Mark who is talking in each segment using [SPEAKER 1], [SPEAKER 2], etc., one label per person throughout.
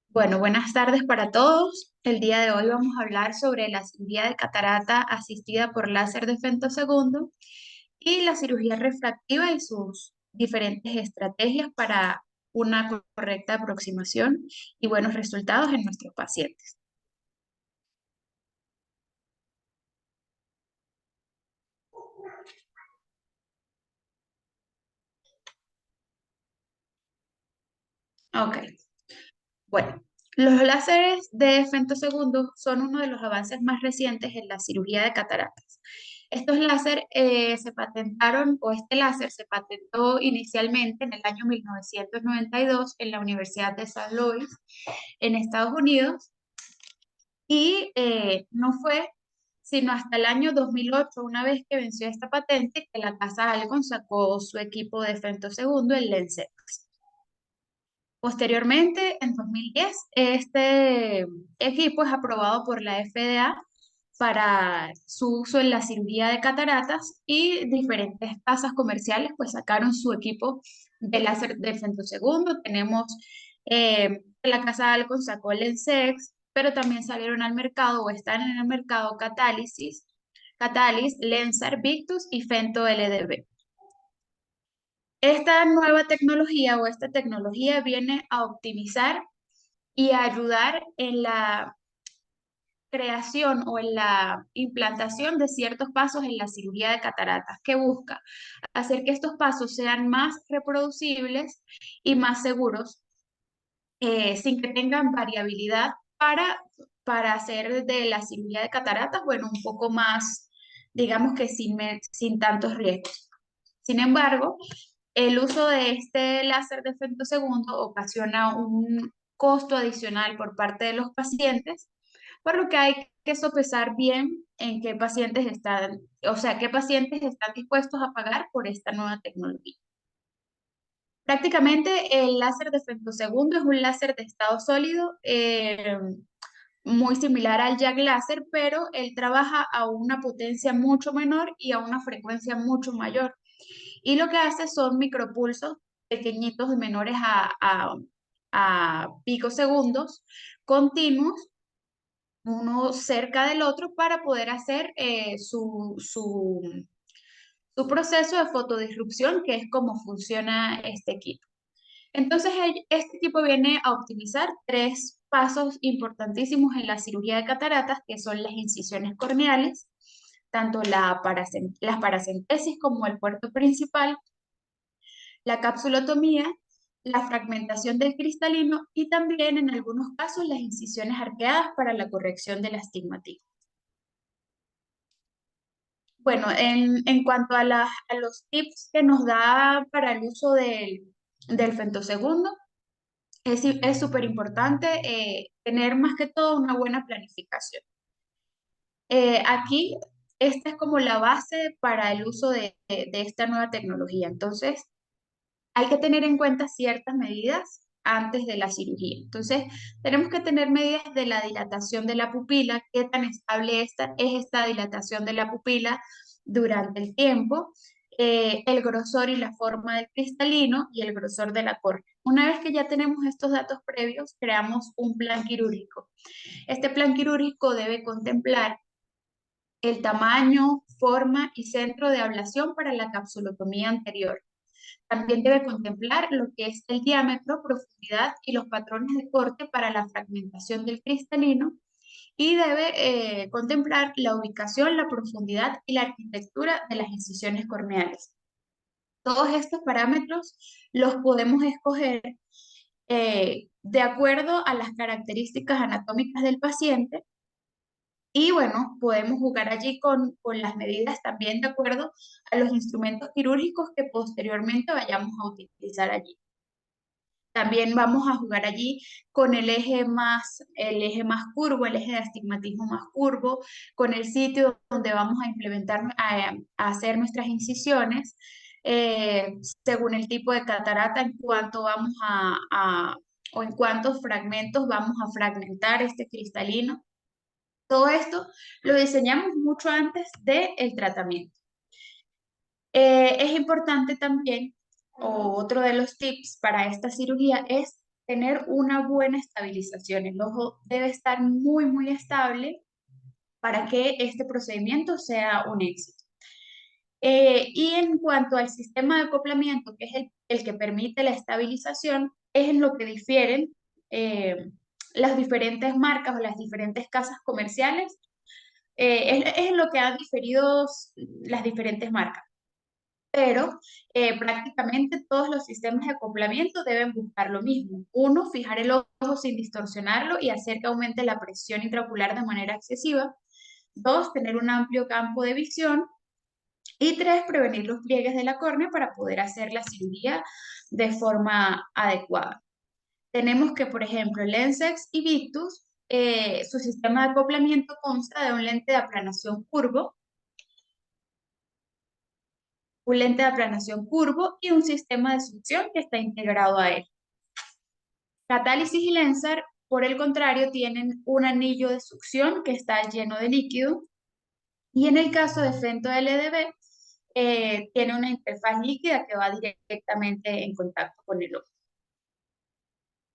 [SPEAKER 1] Bueno, buenas tardes para todos. El día de hoy vamos a hablar sobre la cirugía de catarata asistida por láser de femtosegundo y la cirugía refractiva y sus diferentes estrategias para una correcta aproximación y buenos resultados en nuestros pacientes. Ok, bueno, los láseres de femtosegundo son uno de los avances más recientes en la cirugía de cataratas. Estos láser se patentaron, o este láser se patentó inicialmente en el año 1992 en la Universidad de San Luis, en Estados Unidos, y no fue sino hasta el año 2008, una vez que venció esta patente, que la casa Alcon sacó su equipo de femtosegundo, el LENSER. Posteriormente, en 2010, este equipo es aprobado por la FDA para su uso en la cirugía de cataratas y diferentes casas comerciales pues sacaron su equipo de láser de femtosegundo. Tenemos la casa Alcon sacó Lensex, pero también salieron al mercado o están en el mercado Catalyst, Lensar Victus y Fento LDB. Esta nueva tecnología o esta tecnología viene a optimizar y a ayudar en la creación o en la implantación de ciertos pasos en la cirugía de cataratas, que busca hacer que estos pasos sean más reproducibles y más seguros, sin que tengan variabilidad para hacer de la cirugía de cataratas, bueno, un poco más, digamos que sin tantos riesgos. Sin embargo, el uso de este láser de femtosegundo ocasiona un costo adicional por parte de los pacientes, por lo que hay que sopesar bien en qué pacientes están, o sea, qué pacientes están dispuestos a pagar por esta nueva tecnología. Prácticamente el láser de femtosegundo es un láser de estado sólido, muy similar al JAG láser, pero él trabaja a una potencia mucho menor y a una frecuencia mucho mayor. Y lo que hace son micropulsos pequeñitos, menores a picosegundos, continuos, uno cerca del otro, para poder hacer su proceso de fotodisrupción, que es como funciona este equipo. Entonces, este equipo viene a optimizar tres pasos importantísimos en la cirugía de cataratas, que son las incisiones corneales, tanto las paracentesis como el puerto principal, la capsulotomía, la fragmentación del cristalino y también en algunos casos las incisiones arqueadas para la corrección del astigmatismo. Bueno, en cuanto a los tips que nos da para el uso del femtosegundo, es súper importante tener más que todo una buena planificación. Aquí, esta es como la base para el uso de esta nueva tecnología. Entonces, hay que tener en cuenta ciertas medidas antes de la cirugía. Entonces, tenemos que tener medidas de la dilatación de la pupila, qué tan estable es esta dilatación de la pupila durante el tiempo, el grosor y la forma del cristalino y el grosor de la córnea. Una vez que ya tenemos estos datos previos, creamos un plan quirúrgico. Este plan quirúrgico debe contemplar el tamaño, forma y centro de ablación para la capsulotomía anterior. También debe contemplar lo que es el diámetro, profundidad y los patrones de corte para la fragmentación del cristalino, y debe contemplar la ubicación, la profundidad y la arquitectura de las incisiones corneales. Todos estos parámetros los podemos escoger de acuerdo a las características anatómicas del paciente, y bueno, podemos jugar allí con las medidas también de acuerdo a los instrumentos quirúrgicos que posteriormente vayamos a utilizar allí. También vamos a jugar allí con el eje más curvo, el eje de astigmatismo más curvo, con el sitio donde vamos a implementar, a hacer nuestras incisiones, eh, según el tipo de catarata, en cuánto o en cuántos fragmentos vamos a fragmentar este cristalino. Todo esto lo diseñamos mucho antes del tratamiento. Es importante también o otro de los tips para esta cirugía es tener una buena estabilización. El ojo debe estar muy, muy estable para que este procedimiento sea un éxito. Y en cuanto al sistema de acoplamiento, que es el que permite la estabilización, es en lo que difieren las diferentes marcas o las diferentes casas comerciales. Es en lo que han diferido las diferentes marcas. Pero prácticamente todos los sistemas de acoplamiento deben buscar lo mismo. Uno, fijar el ojo sin distorsionarlo y hacer que aumente la presión intraocular de manera excesiva. Dos, tener un amplio campo de visión. Y tres, prevenir los pliegues de la córnea para poder hacer la cirugía de forma adecuada. Tenemos que, por ejemplo, Lensex y Victus, su sistema de acoplamiento consta de un lente de aplanación curvo, y un sistema de succión que está integrado a él. Catálisis y Lensar, por el contrario, tienen un anillo de succión que está lleno de líquido, y en el caso de Fento LDB, tiene una interfaz líquida que va directamente en contacto con el ojo.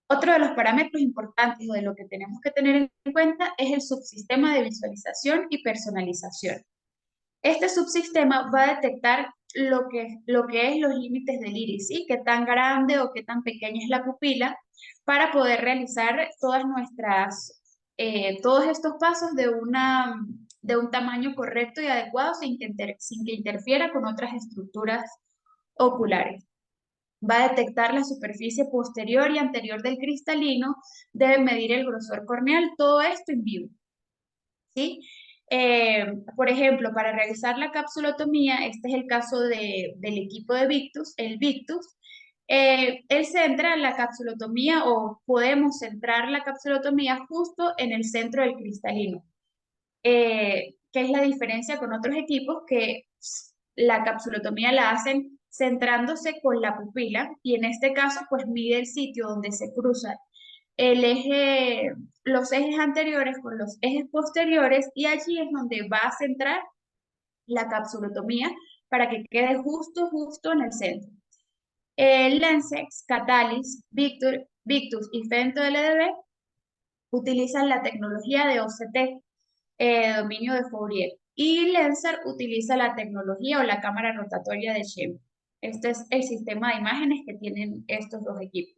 [SPEAKER 1] Otro de los parámetros importantes o de lo que tenemos que tener en cuenta es el subsistema de visualización y personalización. Este subsistema va a detectar lo que es los límites del iris, ¿sí? Qué tan grande o qué tan pequeña es la pupila para poder realizar todos estos pasos de un tamaño correcto y adecuado sin que interfiera con otras estructuras oculares. Va a detectar la superficie posterior y anterior del cristalino, debe medir el grosor corneal, todo esto en vivo, ¿sí? Por ejemplo, para realizar la capsulotomía, este es el caso del equipo de Victus, el Victus, él centra la capsulotomía o podemos centrar la capsulotomía justo en el centro del cristalino, que es la diferencia con otros equipos que la capsulotomía la hacen centrándose con la pupila y en este caso pues mide el sitio donde se cruza el eje, los ejes anteriores con los ejes posteriores y allí es donde va a centrar la capsulotomía para que quede justo en el centro. Lensex, Catalyst, Victus y Fento LDB utilizan la tecnología de OCT, dominio de Fourier, y Lensar utiliza la tecnología o la cámara rotatoria de Shem. Este es el sistema de imágenes que tienen estos dos equipos.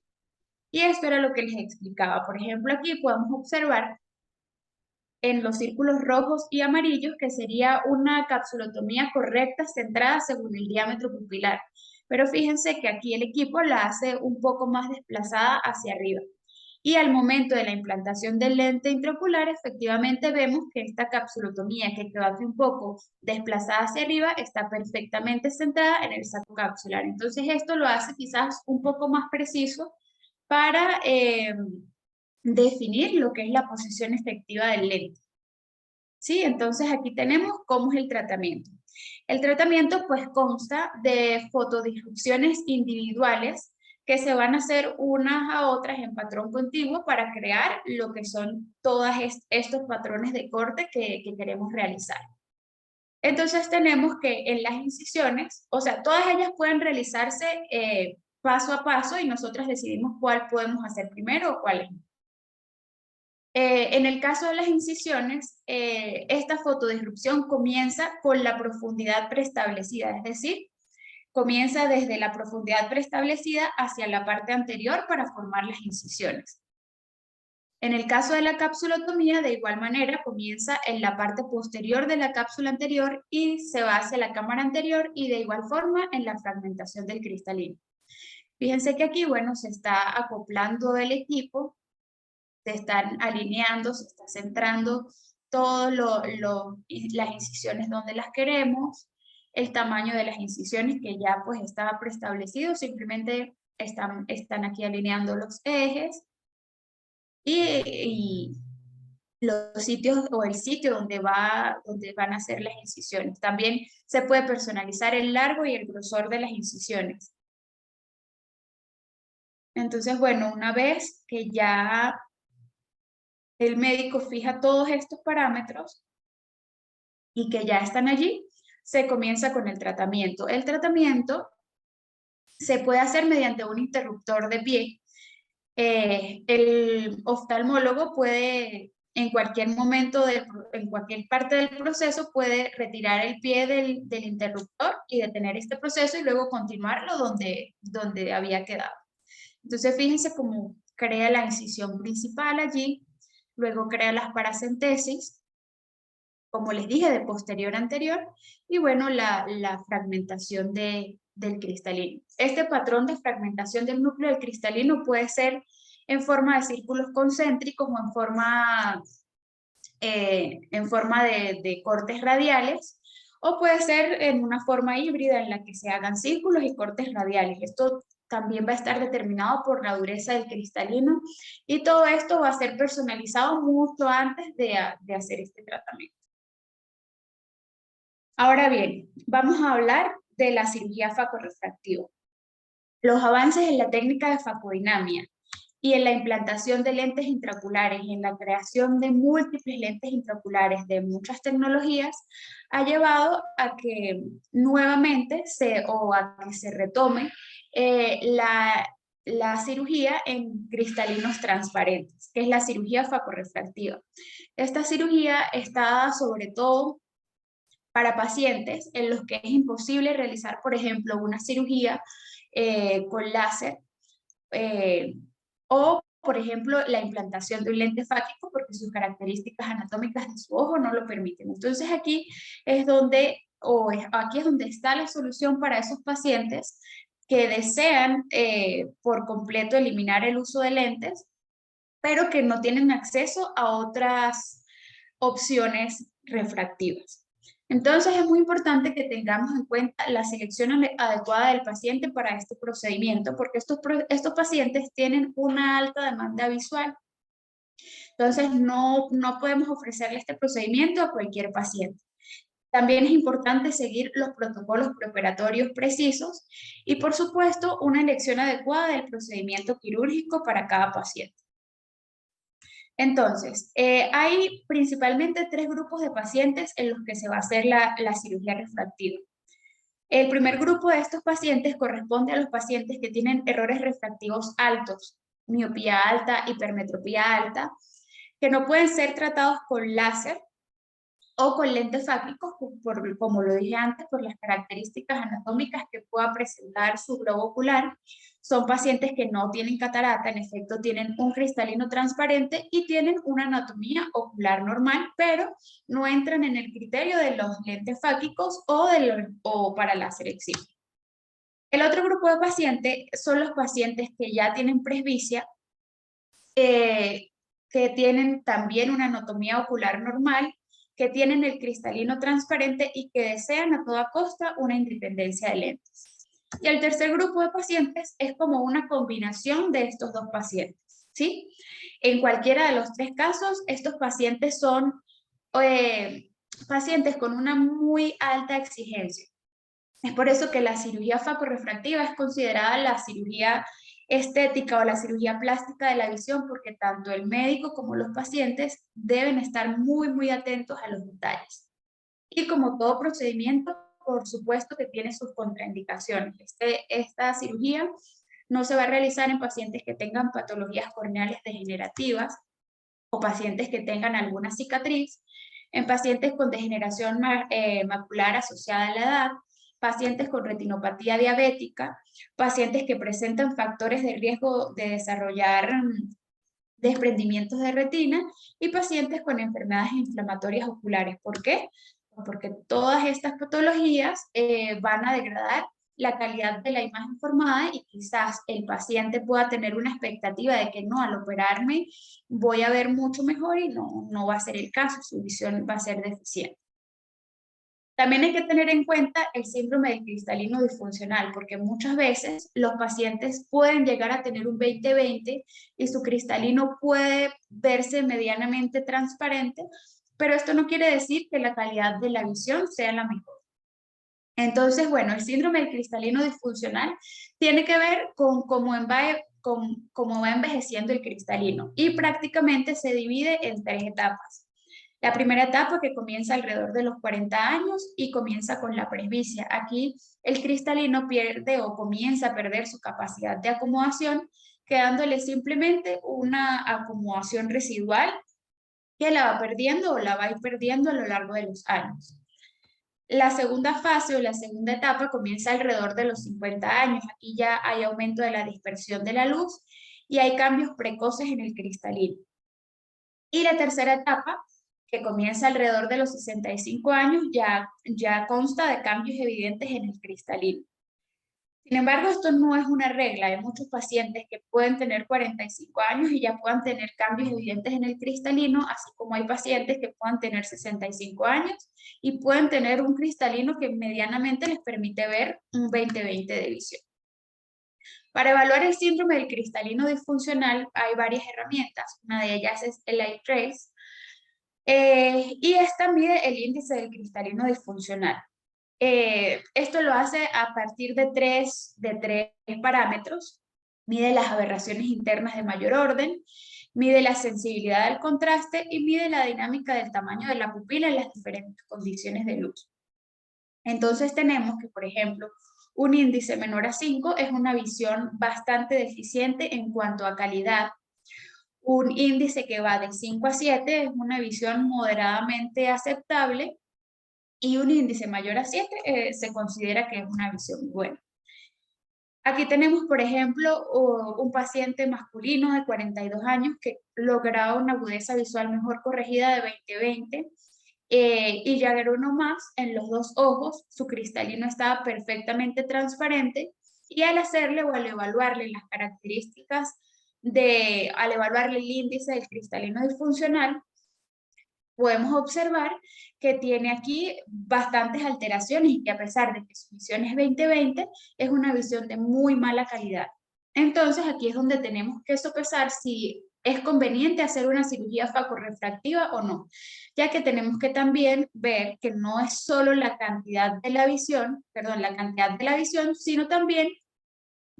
[SPEAKER 1] Y esto era lo que les explicaba. Por ejemplo, aquí podemos observar en los círculos rojos y amarillos que sería una capsulotomía correcta centrada según el diámetro pupilar. Pero fíjense que aquí el equipo la hace un poco más desplazada hacia arriba. Y al momento de la implantación del lente intraocular, efectivamente vemos que esta capsulotomía que quedó aquí un poco desplazada hacia arriba está perfectamente centrada en el saco capsular. Entonces esto lo hace quizás un poco más preciso para definir lo que es la posición efectiva del lente. ¿Sí? Entonces aquí tenemos cómo es el tratamiento. El tratamiento pues consta de fotodisrupciones individuales que se van a hacer unas a otras en patrón continuo para crear lo que son todos estos patrones de corte que queremos realizar. Entonces tenemos que en las incisiones, o sea, todas ellas pueden realizarse paso a paso y nosotras decidimos cuál podemos hacer primero o cuál no. En el caso de las incisiones, esta fotodisrupción comienza con la profundidad preestablecida, es decir, comienza desde la profundidad preestablecida hacia la parte anterior para formar las incisiones. En el caso de la capsulotomía, de igual manera, comienza en la parte posterior de la cápsula anterior y se va hacia la cámara anterior y de igual forma en la fragmentación del cristalino. Fíjense que aquí, bueno, se está acoplando el equipo, se están alineando, se está centrando todas las incisiones donde las queremos, el tamaño de las incisiones que ya pues estaba preestablecido, simplemente están aquí alineando los ejes y los sitios o el sitio donde van a ser las incisiones. También se puede personalizar el largo y el grosor de las incisiones. Entonces, bueno, una vez que ya el médico fija todos estos parámetros y que ya están allí, se comienza con el tratamiento. El tratamiento se puede hacer mediante un interruptor de pie. El oftalmólogo puede, en cualquier momento, en cualquier parte del proceso, puede retirar el pie del interruptor y detener este proceso y luego continuarlo donde había quedado. Entonces, fíjense cómo crea la incisión principal allí, luego crea las paracentesis, como les dije, de posterior a anterior, y bueno, la fragmentación del cristalino. Este patrón de fragmentación del núcleo del cristalino puede ser en forma de círculos concéntricos o en forma de cortes radiales, o puede ser en una forma híbrida en la que se hagan círculos y cortes radiales. Esto también va a estar determinado por la dureza del cristalino y todo esto va a ser personalizado mucho antes de hacer este tratamiento. Ahora bien, vamos a hablar de la cirugía facorrefractiva. Los avances en la técnica de facodinamia y en la implantación de lentes intraoculares y en la creación de múltiples lentes intraoculares de muchas tecnologías ha llevado a que nuevamente o a que se retome la cirugía en cristalinos transparentes, que es la cirugía facorrefractiva. Esta cirugía está sobre todo para pacientes en los que es imposible realizar, por ejemplo, una cirugía con láser eh, o, por ejemplo, la implantación de un lente fáquico porque sus características anatómicas de su ojo no lo permiten. Entonces aquí es aquí es donde está la solución para esos pacientes que desean por completo eliminar el uso de lentes, pero que no tienen acceso a otras opciones refractivas. Entonces es muy importante que tengamos en cuenta la selección adecuada del paciente para este procedimiento, porque estos pacientes tienen una alta demanda visual. Entonces no podemos ofrecerle este procedimiento a cualquier paciente. También es importante seguir los protocolos preoperatorios precisos y, por supuesto, una elección adecuada del procedimiento quirúrgico para cada paciente. Entonces, hay principalmente tres grupos de pacientes en los que se va a hacer la cirugía refractiva. El primer grupo de estos pacientes corresponde a los pacientes que tienen errores refractivos altos, miopía alta, hipermetropía alta, que no pueden ser tratados con láser o con lentes fácicos, como lo dije antes, por las características anatómicas que pueda presentar su globo ocular. Son pacientes que no tienen catarata, en efecto tienen un cristalino transparente y tienen una anatomía ocular normal, pero no entran en el criterio de los lentes fácicos o para la selección. El otro grupo de pacientes son los pacientes que ya tienen presbicia, que tienen también una anatomía ocular normal, que tienen el cristalino transparente y que desean a toda costa una independencia de lentes. Y el tercer grupo de pacientes es como una combinación de estos dos pacientes, ¿sí? En cualquiera de los tres casos, estos pacientes son pacientes con una muy alta exigencia. Es por eso que la cirugía facorrefractiva es considerada la cirugía estética o la cirugía plástica de la visión, porque tanto el médico como los pacientes deben estar muy atentos a los detalles. Y como todo procedimiento, por supuesto que tiene sus contraindicaciones. Esta cirugía no se va a realizar en pacientes que tengan patologías corneales degenerativas o pacientes que tengan alguna cicatriz, en pacientes con degeneración macular asociada a la edad, pacientes con retinopatía diabética, pacientes que presentan factores de riesgo de desarrollar desprendimientos de retina y pacientes con enfermedades inflamatorias oculares. ¿Por qué? Porque todas estas patologías van a degradar la calidad de la imagen formada y quizás el paciente pueda tener una expectativa de que no, al operarme voy a ver mucho mejor y no va a ser el caso, su visión va a ser deficiente. También hay que tener en cuenta el síndrome del cristalino disfuncional, porque muchas veces los pacientes pueden llegar a tener un 20/20 y su cristalino puede verse medianamente transparente, pero esto no quiere decir que la calidad de la visión sea la mejor. Entonces, bueno, el síndrome del cristalino disfuncional tiene que ver con cómo va envejeciendo el cristalino y prácticamente se divide en tres etapas. La primera etapa que comienza alrededor de los 40 años y comienza con la presbicia. Aquí el cristalino pierde o comienza a perder su capacidad de acomodación, quedándole simplemente una acomodación residual que la va perdiendo o la va a ir perdiendo a lo largo de los años. La segunda fase o la segunda etapa comienza alrededor de los 50 años. Aquí ya hay aumento de la dispersión de la luz y hay cambios precoces en el cristalino. Y la tercera etapa, que comienza alrededor de los 65 años, ya consta de cambios evidentes en el cristalino. Sin embargo, esto no es una regla. Hay muchos pacientes que pueden tener 45 años y ya puedan tener cambios evidentes en el cristalino, así como hay pacientes que puedan tener 65 años y pueden tener un cristalino que medianamente les permite ver un 20/20 de visión. Para evaluar el síndrome del cristalino disfuncional hay varias herramientas. Una de ellas es el eye trace, y esta mide el índice del cristalino disfuncional. Esto lo hace a partir de tres parámetros. Mide las aberraciones internas de mayor orden, mide la sensibilidad del contraste y mide la dinámica del tamaño de la pupila en las diferentes condiciones de luz. Entonces tenemos que, por ejemplo, un índice menor a 5 es una visión bastante deficiente en cuanto a calidad. Un índice que va de 5 a 7 es una visión moderadamente aceptable y un índice mayor a 7 se considera que es una visión buena. Aquí tenemos, por ejemplo, un paciente masculino de 42 años que lograba una agudeza visual mejor corregida de 20/20 y ya era uno más en los dos ojos, su cristalino estaba perfectamente transparente y al hacerle o al evaluarle las características al evaluarle el índice del cristalino disfuncional, podemos observar que tiene aquí bastantes alteraciones y que a pesar de que su visión es 20/20, es una visión de muy mala calidad. Entonces aquí es donde tenemos que sopesar si es conveniente hacer una cirugía facorrefractiva o no, ya que tenemos que también ver que no es solo la cantidad de la visión, sino también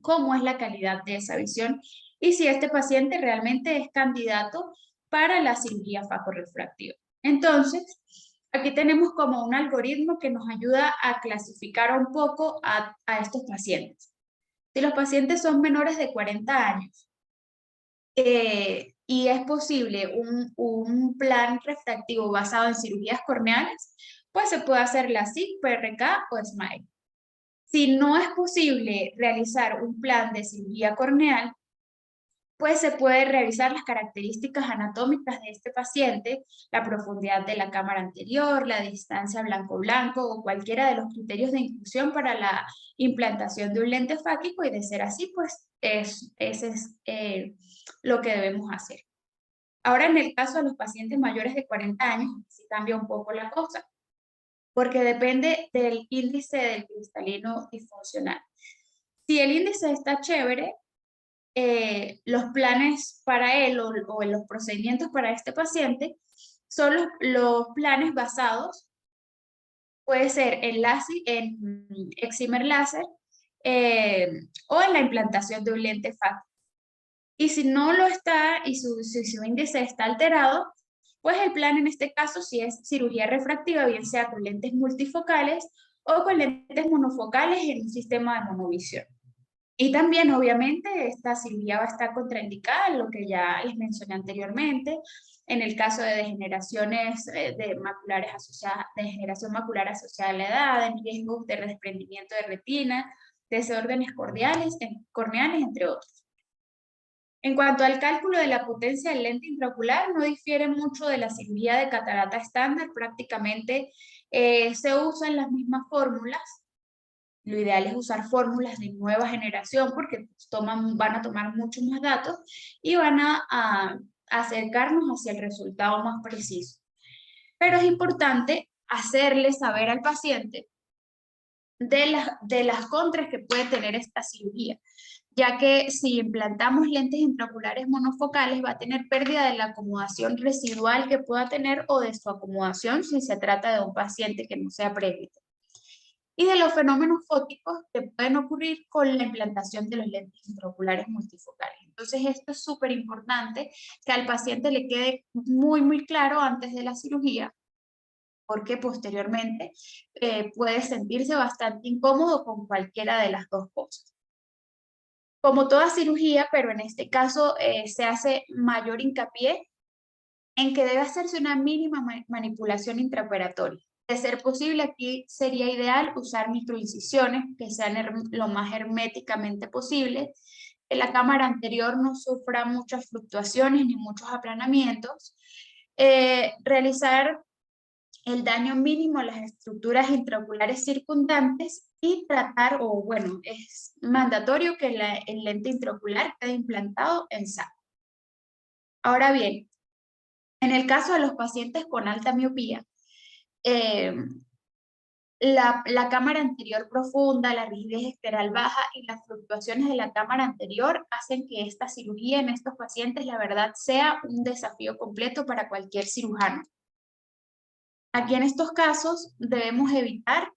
[SPEAKER 1] cómo es la calidad de esa visión y si este paciente realmente es candidato para la cirugía facorrefractiva. Entonces, aquí tenemos como un algoritmo que nos ayuda a clasificar un poco a estos pacientes. Si los pacientes son menores de 40 años y es posible un plan refractivo basado en cirugías corneales, pues se puede hacer la SIC, PRK o SMILE. Si no es posible realizar un plan de cirugía corneal, pues se puede revisar las características anatómicas de este paciente, la profundidad de la cámara anterior, la distancia blanco-blanco o cualquiera de los criterios de inclusión para la implantación de un lente fáquico y de ser así, pues ese es lo que debemos hacer. Ahora, en el caso de los pacientes mayores de 40 años, sí cambia un poco la cosa, porque depende del índice del cristalino disfuncional. Si el índice está chévere, los planes para él o los procedimientos para este paciente son los planes basados, puede ser en excimer láser o en la implantación de un lente fáctico. Y si no lo está y su índice está alterado, pues el plan en este caso sí es cirugía refractiva, bien sea con lentes multifocales o con lentes monofocales en un sistema de monovisión. Y también, obviamente, esta cirugía va a estar contraindicada, lo que ya les mencioné anteriormente, en el caso de degeneraciones degeneración macular asociada a la edad, en riesgos de desprendimiento de retina, desórdenes corneales, entre otros. En cuanto al cálculo de la potencia del lente intraocular, no difiere mucho de la cirugía de catarata estándar, prácticamente se usan las mismas fórmulas. Lo ideal es usar fórmulas de nueva generación porque van a tomar muchos más datos y van a acercarnos hacia el resultado más preciso. Pero es importante hacerle saber al paciente de las contras que puede tener esta cirugía, ya que si implantamos lentes intraoculares monofocales va a tener pérdida de la acomodación residual que pueda tener o de su acomodación si se trata de un paciente que no sea presbítero, y de los fenómenos fóticos que pueden ocurrir con la implantación de los lentes intraoculares multifocales. Entonces esto es súper importante que al paciente le quede muy, muy claro antes de la cirugía, porque posteriormente puede sentirse bastante incómodo con cualquiera de las dos cosas. Como toda cirugía, pero en este caso se hace mayor hincapié en que debe hacerse una mínima manipulación intraoperatoria. De ser posible, aquí sería ideal usar microincisiones que sean lo más herméticamente posible, que la cámara anterior no sufra muchas fluctuaciones ni muchos aplanamientos, realizar el daño mínimo a las estructuras intraoculares circundantes y tratar, o bueno, es mandatorio que el lente intraocular quede implantado en saco. Ahora bien, en el caso de los pacientes con alta miopía, eh, la cámara anterior profunda, la rigidez escleral baja y las fluctuaciones de la cámara anterior hacen que esta cirugía en estos pacientes, la verdad, sea un desafío completo para cualquier cirujano. Aquí en estos casos debemos evitar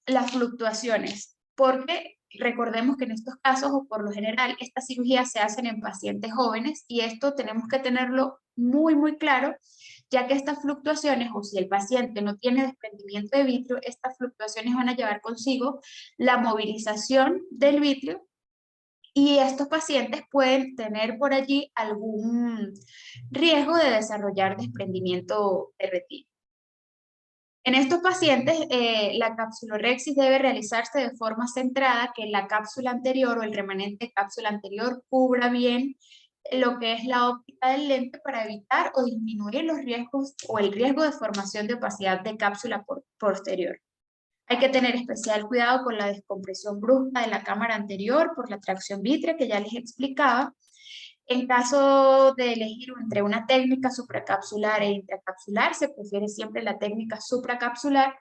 [SPEAKER 1] las fluctuaciones, porque recordemos que en estos casos, o por lo general, estas cirugías se hacen en pacientes jóvenes y esto tenemos que tenerlo muy, muy claro, ya que estas fluctuaciones, o si el paciente no tiene desprendimiento de vitrio, estas fluctuaciones van a llevar consigo la movilización del vitrio y estos pacientes pueden tener por allí algún riesgo de desarrollar desprendimiento de retina. En estos pacientes, la capsulorhexis debe realizarse de forma centrada, que la cápsula anterior o el remanente de cápsula anterior cubra bien lo que es la óptica del lente para evitar o disminuir los riesgos o el riesgo de formación de opacidad de cápsula posterior. Hay que tener especial cuidado con la descompresión brusca de la cámara anterior por la tracción vítrea que ya les explicaba. En caso de elegir entre una técnica supracapsular e intracapsular, se prefiere siempre la técnica supracapsular.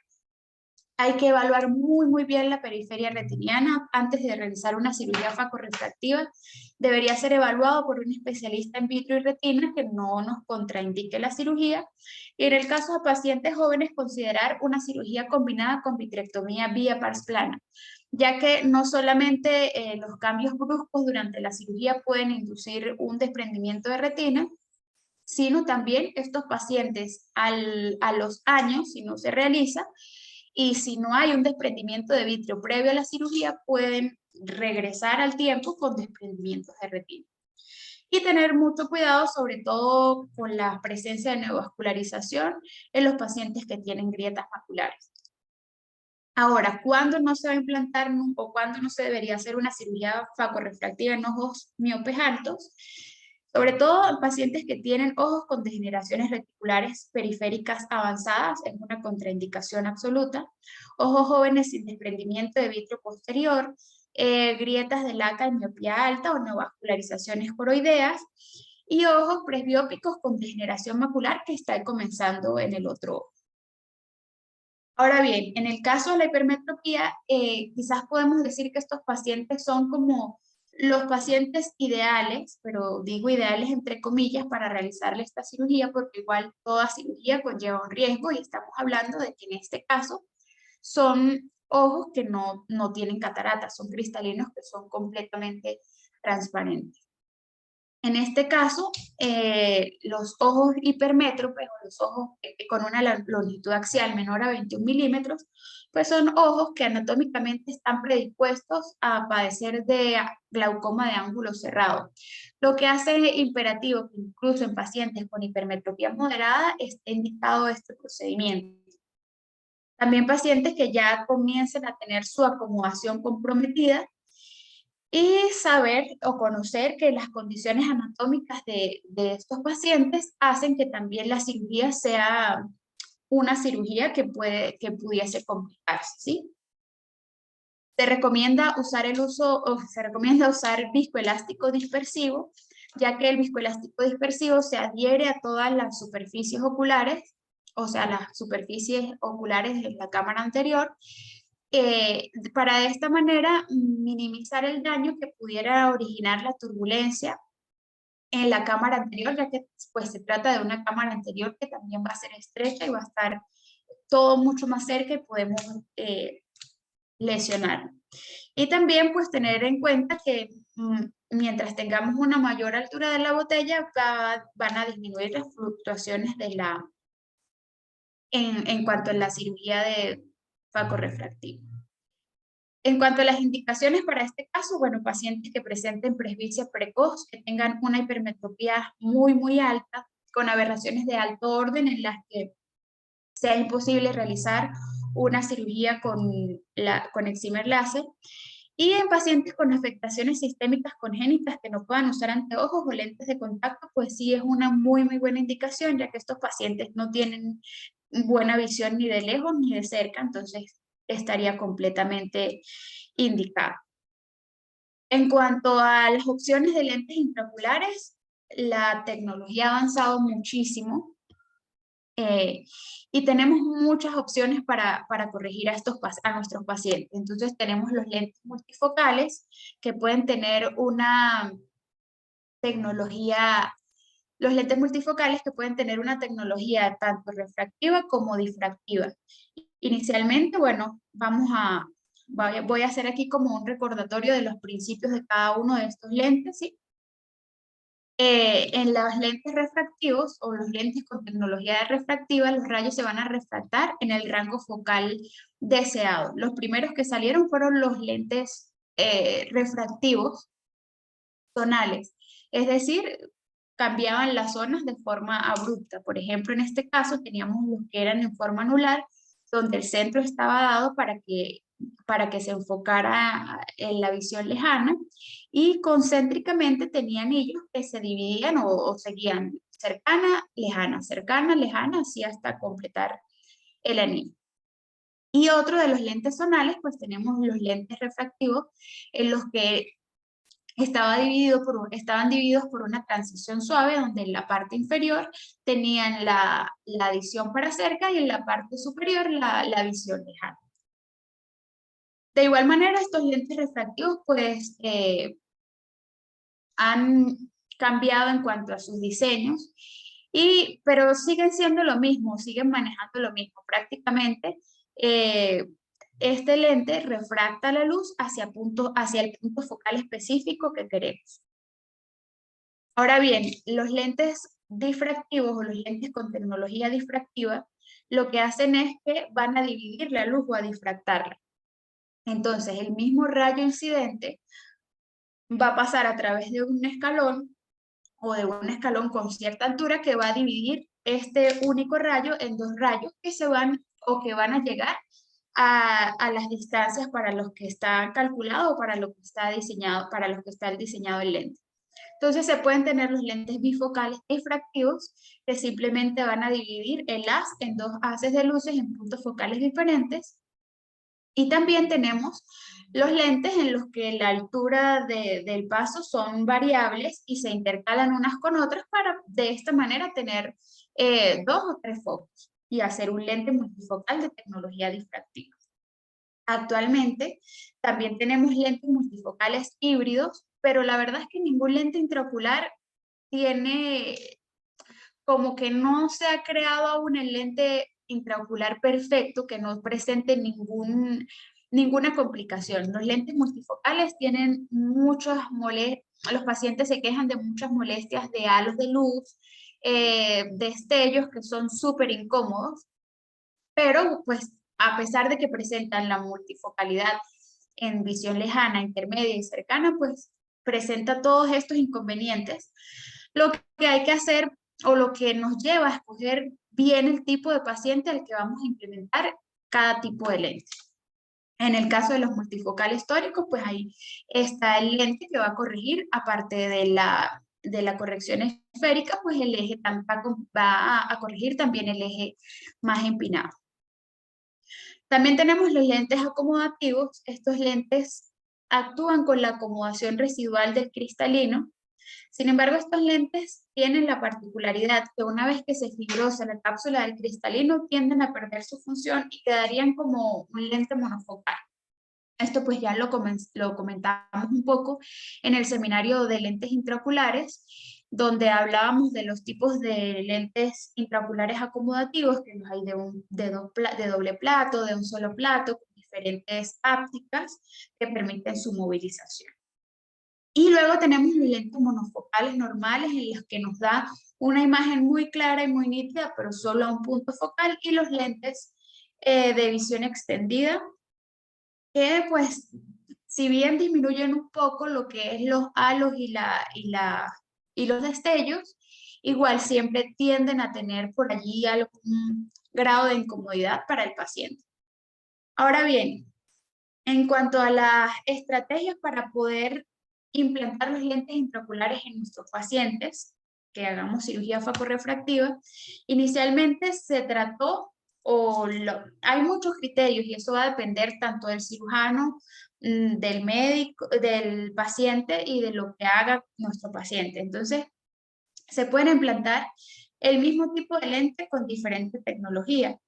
[SPEAKER 1] Hay que evaluar muy, muy bien la periferia retiniana antes de realizar una cirugía facorrefractiva. Debería ser evaluado por un especialista en vitrio y retina que no nos contraindique la cirugía. Y en el caso de pacientes jóvenes, considerar una cirugía combinada con vitrectomía vía pars plana, ya que no solamente los cambios bruscos durante la cirugía pueden inducir un desprendimiento de retina, sino también estos pacientes a los años, si no se realiza, y si no hay un desprendimiento de vitrio previo a la cirugía, pueden regresar al tiempo con desprendimientos de retina. Y tener mucho cuidado, sobre todo con la presencia de neovascularización en los pacientes que tienen grietas maculares. Ahora, ¿cuándo no se va a implantar o cuándo no se debería hacer una cirugía facorrefractiva en ojos miopes altos? Sobre todo en pacientes que tienen ojos con degeneraciones reticulares periféricas avanzadas, es una contraindicación absoluta. Ojos jóvenes sin desprendimiento de vitrio posterior, grietas de laca en miopía alta o neovascularizaciones coroideas, y ojos presbiópicos con degeneración macular que está comenzando en el otro ojo. Ahora bien, en el caso de la hipermetropía, quizás podemos decir que estos pacientes son como los pacientes ideales, pero digo ideales entre comillas, para realizarle esta cirugía, porque igual toda cirugía conlleva un riesgo y estamos hablando de que en este caso son ojos que no tienen cataratas, son cristalinos que son completamente transparentes. En este caso, los ojos hipermétropes o los ojos con una longitud axial menor a 21 milímetros, pues son ojos que anatómicamente están predispuestos a padecer de glaucoma de ángulo cerrado, lo que hace imperativo que incluso en pacientes con hipermetropía moderada esté indicado este procedimiento. También pacientes que ya comiencen a tener su acomodación comprometida y saber o conocer que las condiciones anatómicas de estos pacientes hacen que también la cirugía sea una cirugía que pudiese complicarse, ¿sí? Se recomienda usar viscoelástico dispersivo, ya que el viscoelástico dispersivo se adhiere a todas las superficies oculares, o sea, las superficies oculares de la cámara anterior, para de esta manera minimizar el daño que pudiera originar la turbulencia en la cámara anterior, ya que pues, se trata de una cámara anterior que también va a ser estrecha y va a estar todo mucho más cerca y podemos lesionar. Y también pues tener en cuenta que mientras tengamos una mayor altura de la botella, van a disminuir las fluctuaciones en cuanto a la cirugía de faco refractivo. En cuanto a las indicaciones para este caso, bueno, pacientes que presenten presbicia precoz, que tengan una hipermetropía muy alta, con aberraciones de alto orden en las que sea imposible realizar una cirugía con excimer láser, y en pacientes con afectaciones sistémicas congénitas que no puedan usar anteojos o lentes de contacto, pues sí es una muy buena indicación, ya que estos pacientes no tienen buena visión ni de lejos ni de cerca, entonces estaría completamente indicado. En cuanto a las opciones de lentes intraoculares, la tecnología ha avanzado muchísimo, y tenemos muchas opciones para corregir a nuestros pacientes. Entonces tenemos los lentes multifocales que pueden tener una tecnología, los lentes multifocales que pueden tener una tecnología tanto refractiva como difractiva. Inicialmente, bueno, voy a hacer aquí como un recordatorio de los principios de cada uno de estos lentes, ¿sí? En los lentes refractivos o los lentes con tecnología refractiva, los rayos se van a refractar en el rango focal deseado. Los primeros que salieron fueron los lentes refractivos zonales, es decir, cambiaban las zonas de forma abrupta. Por ejemplo, en este caso teníamos los que eran en forma anular, donde el centro estaba dado para que se enfocara en la visión lejana, y concéntricamente tenían anillos que se dividían o seguían cercana, lejana, así hasta completar el anillo. Y otro de los lentes zonales, pues tenemos los lentes refractivos, en los que estaban divididos por una transición suave, donde en la parte inferior tenían la visión para cerca y en la parte superior la visión lejana. De igual manera, estos lentes refractivos pues han cambiado en cuanto a sus diseños, pero siguen siendo lo mismo, siguen manejando lo mismo. Prácticamente este lente refracta la luz hacia el punto focal específico que queremos. Ahora bien, los lentes difractivos o los lentes con tecnología difractiva, lo que hacen es que van a dividir la luz o a difractarla. Entonces, el mismo rayo incidente va a pasar a través de un escalón o de un escalón con cierta altura que va a dividir este único rayo en dos rayos que se van o que van a llegar a las distancias para los que está calculado o para lo que está diseñado, para los que está diseñado el lente. Entonces se pueden tener los lentes bifocales difractivos que simplemente van a dividir el haz en dos haces de luces en puntos focales diferentes. Y también tenemos los lentes en los que la altura del paso son variables y se intercalan unas con otras para de esta manera tener dos o tres focos y hacer un lente multifocal de tecnología difractiva. Actualmente también tenemos lentes multifocales híbridos, pero la verdad es que ningún lente intraocular tiene, como que no se ha creado aún el lente intraocular perfecto que no presente ninguna complicación. Los lentes multifocales tienen muchas molestias, los pacientes se quejan de muchas molestias de halos de luz, destellos que son súper incómodos, pero pues a pesar de que presentan la multifocalidad en visión lejana, intermedia y cercana, pues presenta todos estos inconvenientes. Lo que hay que hacer o lo que nos lleva a escoger bien el tipo de paciente al que vamos a implementar cada tipo de lente. En el caso de los multifocales tóricos, pues ahí está el lente que va a corregir, aparte de la corrección esférica, pues el eje va a corregir también el eje más empinado. También tenemos los lentes acomodativos. Estos lentes actúan con la acomodación residual del cristalino. Sin embargo, estos lentes tienen la particularidad que una vez que se fibrosa la cápsula del cristalino, tienden a perder su función y quedarían como un lente monofocal. Esto pues ya lo comentamos un poco en el seminario de lentes intraoculares, donde hablábamos de los tipos de lentes intraoculares acomodativos, que los hay de doble plato, de un solo plato, con diferentes ápticas que permiten su movilización. Y luego tenemos los lentes monofocales normales en los que nos da una imagen muy clara y muy nítida, pero solo a un punto focal, y los lentes de visión extendida, que pues si bien disminuyen un poco lo que es los halos y los destellos, igual siempre tienden a tener por allí algún grado de incomodidad para el paciente. Ahora bien, en cuanto a las estrategias para poder implantar los lentes intraoculares en nuestros pacientes que hagamos cirugía facorrefractiva, inicialmente se trató, hay muchos criterios y eso va a depender tanto del cirujano, del médico, del paciente y de lo que haga nuestro paciente. Entonces, se pueden implantar el mismo tipo de lente con diferente tecnología.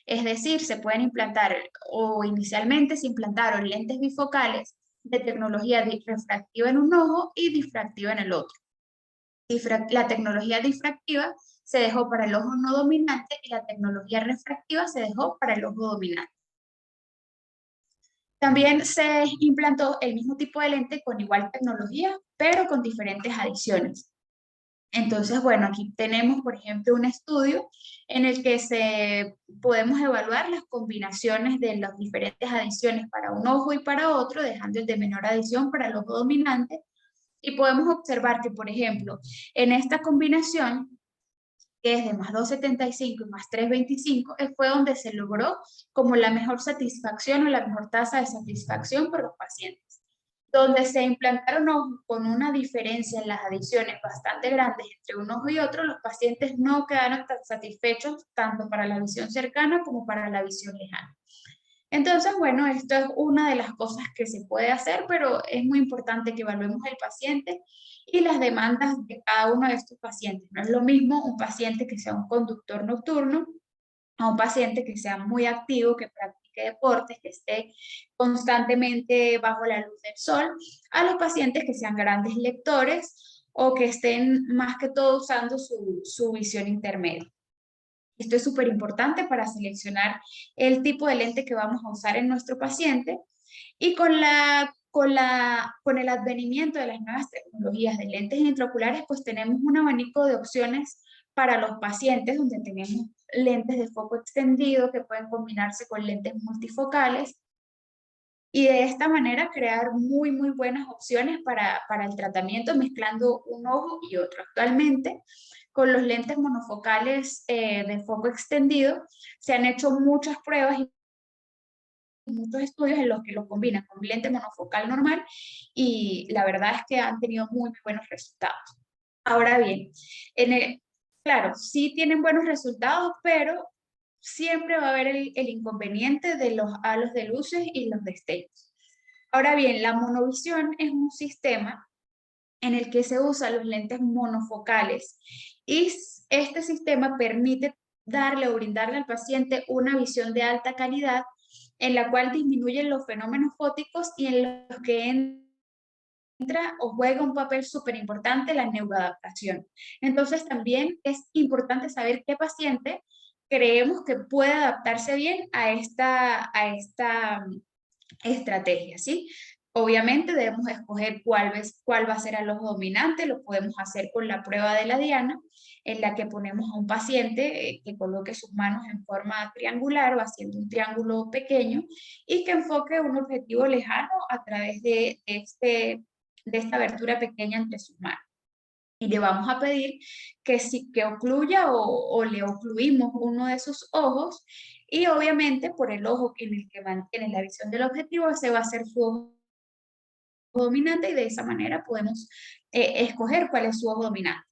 [SPEAKER 1] Es decir, se pueden implantar, o inicialmente se implantaron lentes bifocales de tecnología refractiva en un ojo y difractiva en el otro. La tecnología difractiva se dejó para el ojo no dominante y la tecnología refractiva se dejó para el ojo dominante. También se implantó el mismo tipo de lente con igual tecnología, pero con diferentes adiciones. Entonces, bueno, aquí tenemos, por ejemplo, un estudio en el que podemos evaluar las combinaciones de las diferentes adiciones para un ojo y para otro, dejando el de menor adición para el ojo dominante. Y podemos observar que, por ejemplo, en esta combinación, que es de más 2,75 y más 3,25, fue donde se logró como la mejor satisfacción o la mejor tasa de satisfacción por los pacientes, donde se implantaron ojos con una diferencia en las adiciones bastante grandes entre un ojo y otro. Los pacientes no quedaron tan satisfechos tanto para la visión cercana como para la visión lejana. Entonces, bueno, esto es una de las cosas que se puede hacer, pero es muy importante que evaluemos el paciente y las demandas de cada uno de estos pacientes. No es lo mismo un paciente que sea un conductor nocturno a un paciente que sea muy activo, que practique deportes, que esté constantemente bajo la luz del sol, a los pacientes que sean grandes lectores o que estén más que todo usando su visión intermedia. Esto es súper importante para seleccionar el tipo de lente que vamos a usar en nuestro paciente, y con el advenimiento de las nuevas tecnologías de lentes intraoculares, pues tenemos un abanico de opciones para los pacientes, donde tenemos lentes de foco extendido que pueden combinarse con lentes multifocales, y de esta manera crear muy, muy buenas opciones para el tratamiento mezclando un ojo y otro. Actualmente, con los lentes monofocales de foco extendido, se han hecho muchas pruebas y muchos estudios en los que lo combinan con lente monofocal normal, y la verdad es que han tenido muy, muy buenos resultados. Ahora bien, claro, sí tienen buenos resultados, pero siempre va a haber el inconveniente de los halos de luces y los destellos. Ahora bien, la monovisión es un sistema en el que se usan los lentes monofocales, y este sistema permite darle o brindarle al paciente una visión de alta calidad, en la cual disminuyen los fenómenos fóticos y en los que entra o juega un papel súper importante la neuroadaptación. Entonces también es importante saber qué paciente creemos que puede adaptarse bien a esta estrategia, ¿sí? Obviamente debemos escoger cuál va a ser el ojo dominante. Lo podemos hacer con la prueba de la diana, en la que ponemos a un paciente que coloque sus manos en forma triangular o haciendo un triángulo pequeño, y que enfoque un objetivo lejano a través de esta abertura pequeña entre sus manos. Y le vamos a pedir que ocluya o le ocluimos uno de sus ojos, y obviamente por el ojo en el que mantiene la visión del objetivo, ese va a ser su ojo dominante, y de esa manera podemos escoger cuál es su ojo dominante.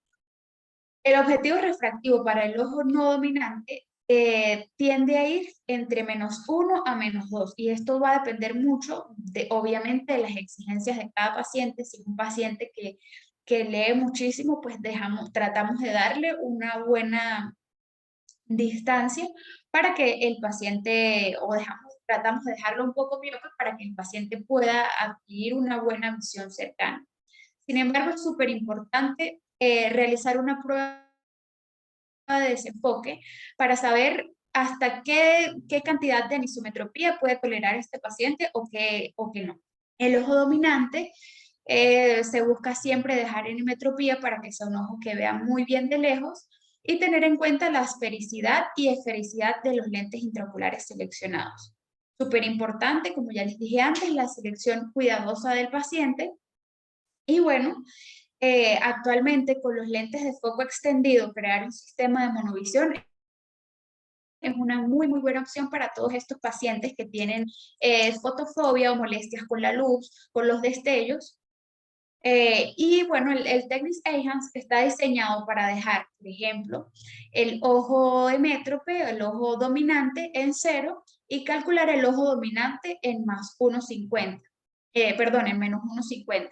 [SPEAKER 1] El objetivo refractivo para el ojo no dominante tiende a ir entre -1 a -2, y esto va a depender mucho, obviamente, de las exigencias de cada paciente. Si es un paciente que lee muchísimo, pues tratamos de darle una buena distancia para que el paciente, tratamos de dejarlo un poco miope para que el paciente pueda adquirir una buena visión cercana. Sin embargo, es súper importante realizar una prueba de desenfoque para saber hasta qué cantidad de anisometropía puede tolerar este paciente o qué no. El ojo dominante se busca siempre dejar animetropía para que sea un ojo que vea muy bien de lejos y tener en cuenta la asfericidad y esfericidad de los lentes intraoculares seleccionados. Súper importante, como ya les dije antes, la selección cuidadosa del paciente. Y bueno, actualmente con los lentes de foco extendido, crear un sistema de monovisión es una muy buena opción para todos estos pacientes que tienen fotofobia o molestias con la luz, con los destellos. Y bueno, el Tecnis Eyhance está diseñado para dejar, por ejemplo, el ojo emétrope, el ojo dominante en 0 y calcular el ojo dominante en más 1,50. Perdón, en menos 1,50.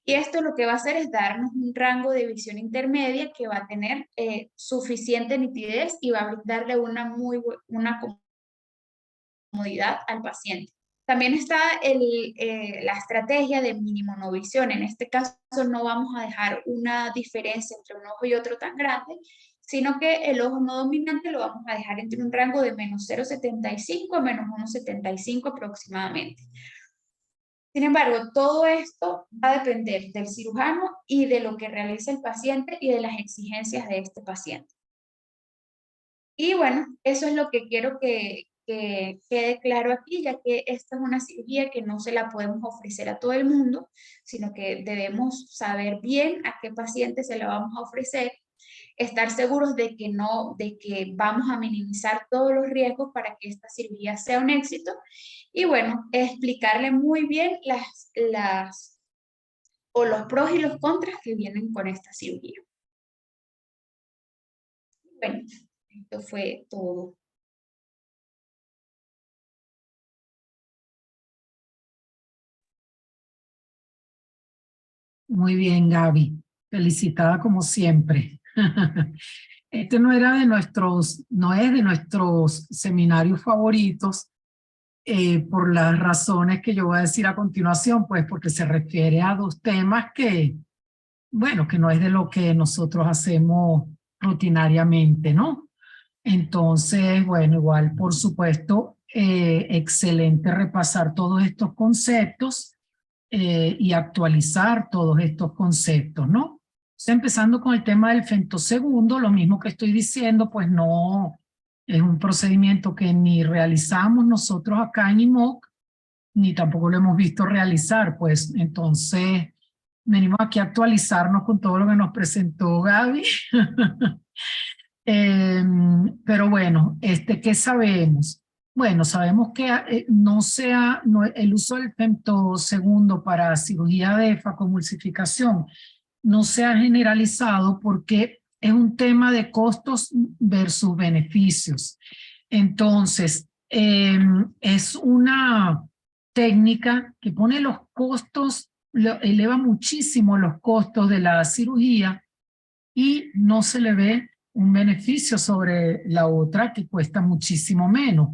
[SPEAKER 1] Y esto lo que va a hacer es darnos un rango de visión intermedia que va a tener suficiente nitidez y va a darle una comodidad al paciente. También está la estrategia de minimonovisión. En este caso no vamos a dejar una diferencia entre un ojo y otro tan grande, sino que el ojo no dominante lo vamos a dejar entre un rango de menos 0,75 a menos 1,75 aproximadamente. Sin embargo, todo esto va a depender del cirujano y de lo que realice el paciente y de las exigencias de este paciente. Y bueno, eso es lo que quiero que quede claro aquí, ya que esta es una cirugía que no se la podemos ofrecer a todo el mundo, sino que debemos saber bien a qué paciente se la vamos a ofrecer, estar seguros de que vamos a minimizar todos los riesgos para que esta cirugía sea un éxito. Y bueno, explicarle muy bien los pros y los contras que vienen con esta cirugía. Bueno, esto fue todo.
[SPEAKER 2] Muy bien, Gaby. Felicitada como siempre. Este no era de nuestros, no es de nuestros seminarios favoritos, por las razones que yo voy a decir a continuación, pues porque se refiere a dos temas que, bueno, que no es de lo que nosotros hacemos rutinariamente, ¿no? Entonces, bueno, igual, por supuesto, excelente repasar todos estos conceptos y actualizar todos estos conceptos, ¿no? Entonces, empezando con el tema del femtosegundo, lo mismo que estoy diciendo, pues no es un procedimiento que ni realizamos nosotros acá en IMOC, ni tampoco lo hemos visto realizar, pues entonces venimos aquí a actualizarnos con todo lo que nos presentó Gaby. Pero bueno, ¿qué sabemos? Bueno, sabemos que el uso del femtosegundo para cirugía de facomulsificación no se ha generalizado porque es un tema de costos versus beneficios. Entonces, es una técnica que pone los costos, eleva muchísimo los costos de la cirugía y no se le ve un beneficio sobre la otra que cuesta muchísimo menos.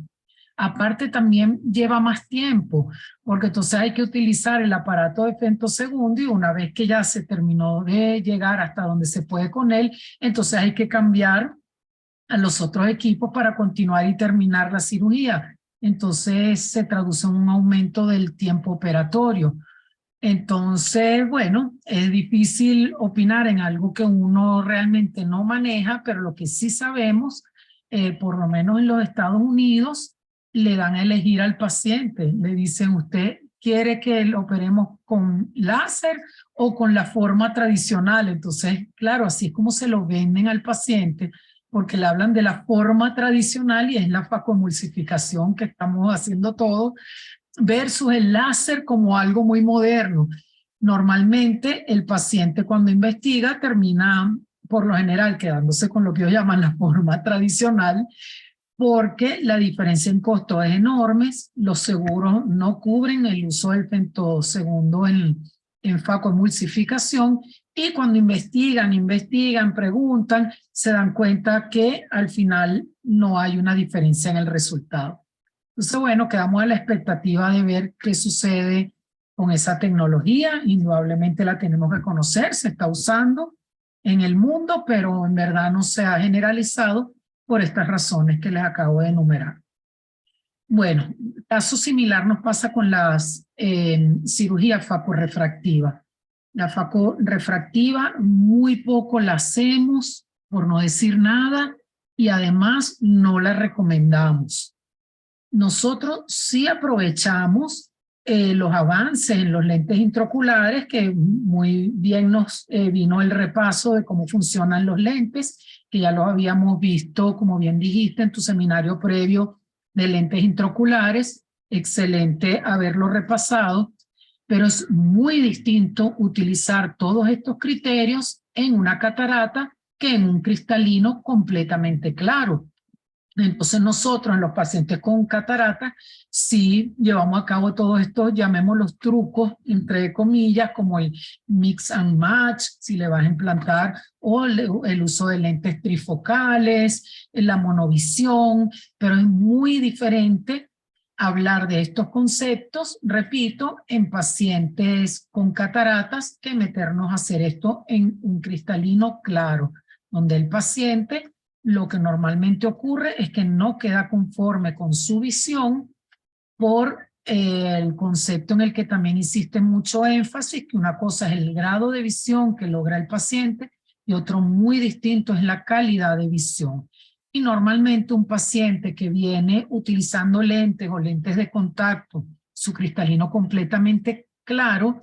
[SPEAKER 2] Aparte también lleva más tiempo, porque entonces hay que utilizar el aparato de femtosegundo y una vez que ya se terminó de llegar hasta donde se puede con él, entonces hay que cambiar a los otros equipos para continuar y terminar la cirugía. Entonces se traduce en un aumento del tiempo operatorio. Entonces, bueno, es difícil opinar en algo que uno realmente no maneja, pero lo que sí sabemos, por lo menos en los Estados Unidos, le dan a elegir al paciente. Le dicen, ¿usted quiere que lo operemos con láser o con la forma tradicional? Entonces, claro, así es como se lo venden al paciente, porque le hablan de la forma tradicional y es la facomulsificación que estamos haciendo todos, versus el láser como algo muy moderno. Normalmente el paciente cuando investiga termina por lo general quedándose con lo que ellos llaman la forma tradicional, porque la diferencia en costo es enorme, los seguros no cubren el uso del femtosegundo en facomulsificación y cuando investigan, preguntan, se dan cuenta que al final no hay una diferencia en el resultado. Entonces, bueno, quedamos a la expectativa de ver qué sucede con esa tecnología. Indudablemente la tenemos que conocer, se está usando en el mundo, pero en verdad no se ha generalizado por estas razones que les acabo de enumerar. Bueno, caso similar nos pasa con las cirugías facorrefractivas. La facorrefractiva muy poco la hacemos, por no decir nada, y además no la recomendamos. Nosotros sí aprovechamos los avances en los lentes intraoculares, que muy bien nos vino el repaso de cómo funcionan los lentes, que ya lo habíamos visto, como bien dijiste, en tu seminario previo de lentes intraoculares. Excelente haberlo repasado, pero es muy distinto utilizar todos estos criterios en una catarata que en un cristalino completamente claro. Entonces nosotros en los pacientes con catarata sí llevamos a cabo todos estos, llamémoslos trucos, entre comillas, como el mix and match, si le vas a implantar, o el uso de lentes trifocales, la monovisión, pero es muy diferente hablar de estos conceptos, repito, en pacientes con cataratas que meternos a hacer esto en un cristalino claro, donde el paciente lo que normalmente ocurre es que no queda conforme con su visión por el concepto en el que también insiste mucho énfasis, que una cosa es el grado de visión que logra el paciente y otro muy distinto es la calidad de visión. Y normalmente un paciente que viene utilizando lentes o lentes de contacto, su cristalino completamente claro,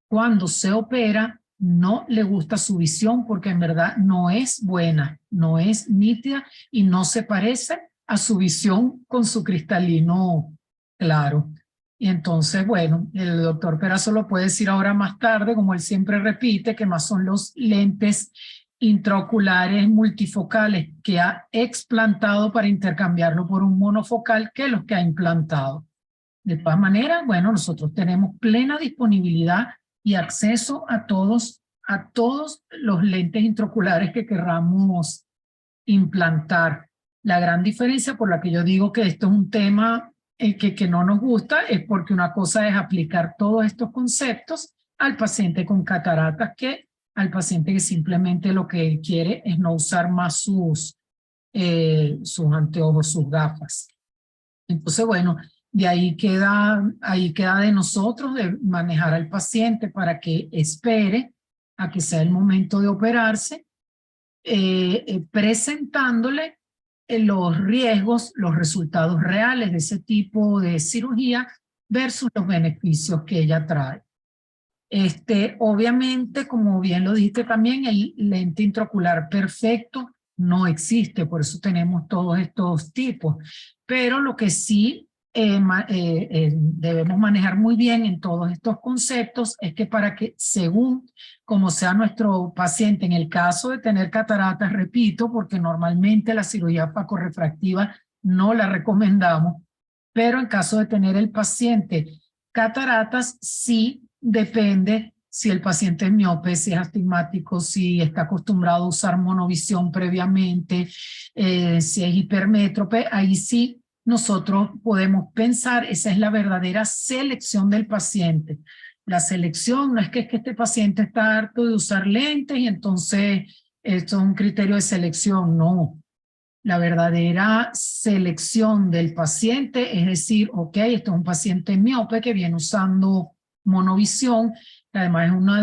[SPEAKER 2] cuando se opera no le gusta su visión porque en verdad no es buena, no es nítida y no se parece a su visión con su cristalino claro. Y entonces, bueno, el doctor Perazo lo puede decir ahora más tarde, como él siempre repite, que más son los lentes intraoculares multifocales que ha explantado para intercambiarlo por un monofocal que los que ha implantado. De todas maneras, bueno, nosotros tenemos plena disponibilidad y acceso a todos los lentes intraoculares que querramos implantar. La gran diferencia por la que yo digo que esto es un tema que no nos gusta es porque una cosa es aplicar todos estos conceptos al paciente con cataratas que al paciente que simplemente lo que quiere es no usar más sus anteojos, sus gafas. Entonces, bueno, de ahí queda de nosotros de manejar al paciente para que espere a que sea el momento de operarse, presentándole los riesgos, los resultados reales de ese tipo de cirugía versus los beneficios que ella trae. Obviamente, como bien lo dijiste también, el lente intraocular perfecto no existe, por eso tenemos todos estos tipos. Pero lo que sí debemos manejar muy bien en todos estos conceptos es que para que, según como sea nuestro paciente, en el caso de tener cataratas, repito, porque normalmente la cirugía facorrefractiva no la recomendamos, pero en caso de tener el paciente cataratas, sí depende si el paciente es miope, si es astigmático, si está acostumbrado a usar monovisión previamente, si es hipermétrope, ahí sí nosotros podemos pensar, esa es la verdadera selección del paciente. La selección no es que este paciente está harto de usar lentes y entonces esto es un criterio de selección, no. La verdadera selección del paciente, es decir, ok, este es un paciente miope que viene usando monovisión, que además es una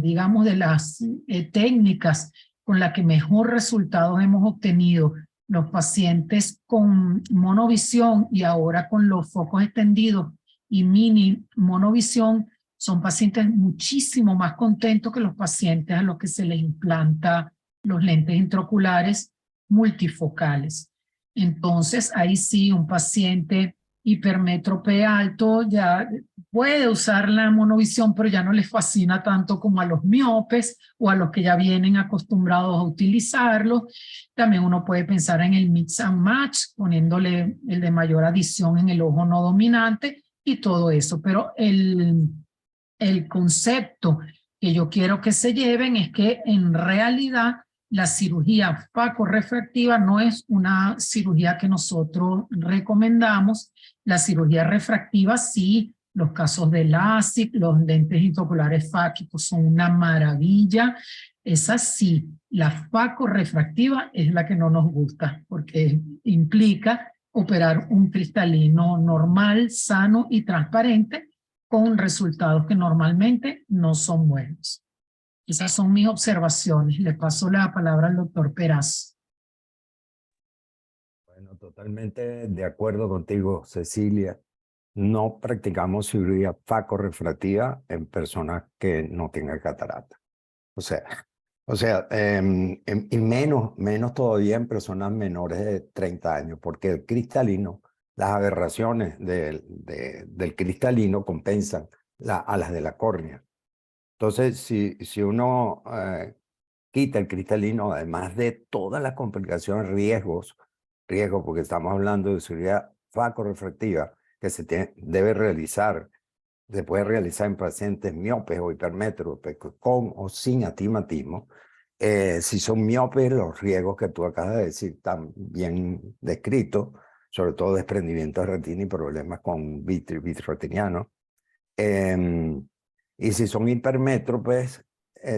[SPEAKER 2] digamos, de las técnicas con la que mejor resultados hemos obtenido los pacientes con monovisión y ahora con los focos extendidos y mini monovisión, son pacientes muchísimo más contentos que los pacientes a los que se les implanta los lentes intraoculares multifocales. Entonces, ahí sí, un paciente hipermétrope alto ya puede usar la monovisión, pero ya no les fascina tanto como a los miopes o a los que ya vienen acostumbrados a utilizarlo. También uno puede pensar en el mix and match, poniéndole el de mayor adición en el ojo no dominante y todo eso. Pero el concepto que yo quiero que se lleven es que en realidad la cirugía facorrefractiva no es una cirugía que nosotros recomendamos. La cirugía refractiva sí, los casos de LASIK, los lentes intraoculares fáquicos son una maravilla. Esa sí, la facorrefractiva es la que no nos gusta porque implica operar un cristalino normal, sano y transparente con resultados que normalmente no son buenos. Esas son mis observaciones. Le paso la palabra al doctor Peraz.
[SPEAKER 3] Bueno, totalmente de acuerdo contigo, Cecilia. No practicamos cirugía facorrefractiva en personas que no tengan catarata. O sea, y menos todavía en personas menores de 30 años, porque el cristalino, las aberraciones del cristalino compensan a las de la córnea. Entonces, si uno quita el cristalino, además de todas las complicaciones, riesgos, porque estamos hablando de cirugía facorrefractiva que debe realizar, se puede realizar en pacientes miopes o hipermétropes con o sin astigmatismo. Si son miopes, los riesgos que tú acabas de decir están bien descritos, sobre todo desprendimiento de retina y problemas con vitrio retiniano. Y si son hipermétropes,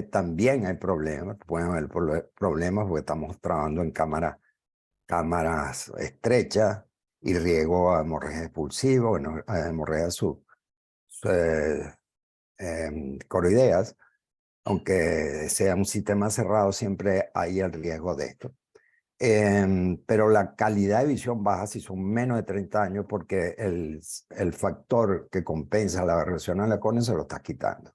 [SPEAKER 3] también hay problemas, pueden haber problemas porque estamos trabajando en cámaras estrechas y riesgo a hemorragia expulsiva, bueno, a hemorragia coroideas, aunque sea un sistema cerrado, siempre hay el riesgo de esto. Pero la calidad de visión baja si son menos de 30 años porque el factor que compensa la aberración a la córnea se lo está quitando.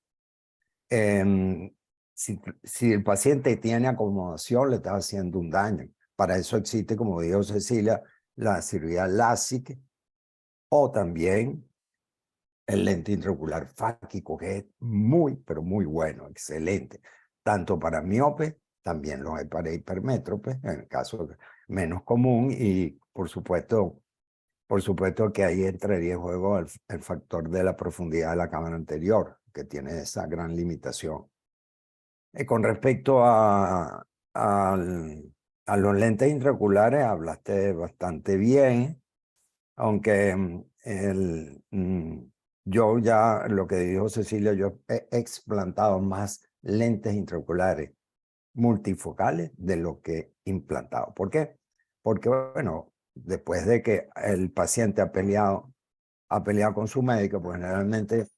[SPEAKER 3] Si el paciente tiene acomodación, le está haciendo un daño. Para eso existe, como dijo Cecilia, la cirugía LASIK o también el lente intraocular fáquico, que es muy, pero muy bueno, excelente. Tanto para miope, también lo hay para hipermétrope, en el caso menos común, y por supuesto que ahí entraría en juego el factor de la profundidad de la cámara anterior, que tiene esa gran limitación. Con respecto a los lentes intraoculares, hablaste bastante bien, aunque yo ya, lo que dijo Cecilia, yo he explantado más lentes intraoculares multifocales de lo que he implantado. ¿Por qué? Porque, bueno, después de que el paciente ha peleado con su médico, pues generalmente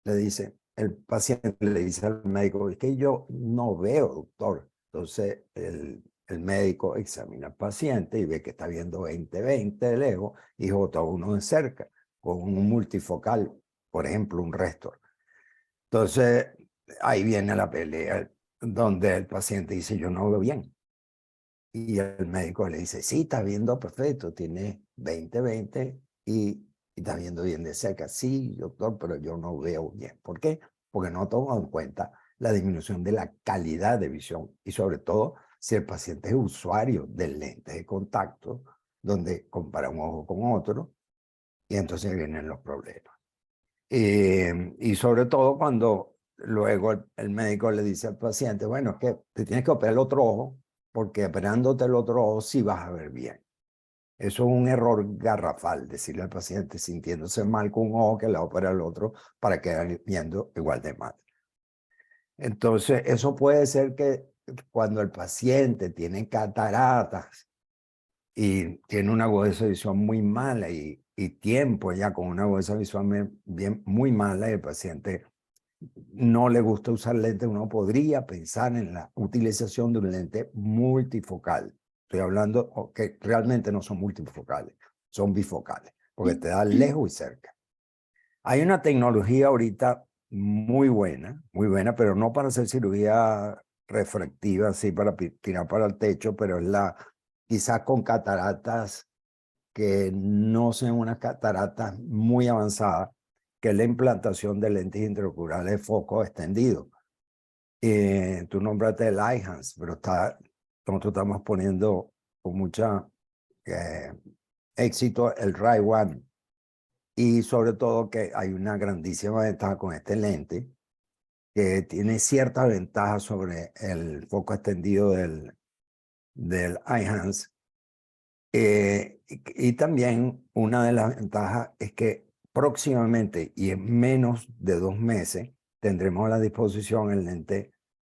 [SPEAKER 3] el paciente le dice al médico, es que yo no veo, doctor. Entonces, el médico examina al paciente y ve que está viendo 20-20 de lejos y J1 de cerca, con un multifocal, por ejemplo, un Restor. Entonces, ahí viene la pelea, donde el paciente dice, yo no veo bien. Y el médico le dice, sí, está viendo perfecto, tiene 20-20 y está viendo bien de cerca. Sí, doctor, pero yo no veo bien. ¿Por qué? Porque no tomo en cuenta la disminución de la calidad de visión y sobre todo si el paciente es usuario de lentes de contacto, donde compara un ojo con otro y entonces vienen los problemas. Y sobre todo cuando luego el médico le dice al paciente, bueno, es que te tienes que operar el otro ojo, porque operándote el otro ojo sí vas a ver bien. Eso es un error garrafal, decirle al paciente sintiéndose mal con un ojo que le opera el otro para quedar viendo igual de mal. Entonces, eso puede ser que cuando el paciente tiene cataratas y tiene una agudeza de visión muy mala y tiempo ya con una agudeza visual muy mala y el paciente no le gusta usar lentes, uno podría pensar en la utilización de un lente multifocal. Estoy hablando que realmente no son multifocales, son bifocales, porque te da lejos y cerca. Hay una tecnología ahorita muy buena, pero no para hacer cirugía refractiva, así para tirar para el techo, pero es quizás con cataratas que no sean unas cataratas muy avanzadas, que es la implantación de lentes intraoculares de foco extendido. Tú nombraste el iHance, pero nosotros estamos poniendo con mucha éxito el Ray One. Y sobre todo que hay una grandísima ventaja con este lente, que tiene ciertas ventajas sobre el foco extendido del iHance. Y también una de las ventajas es que próximamente y en menos de 2 meses tendremos a la disposición el lente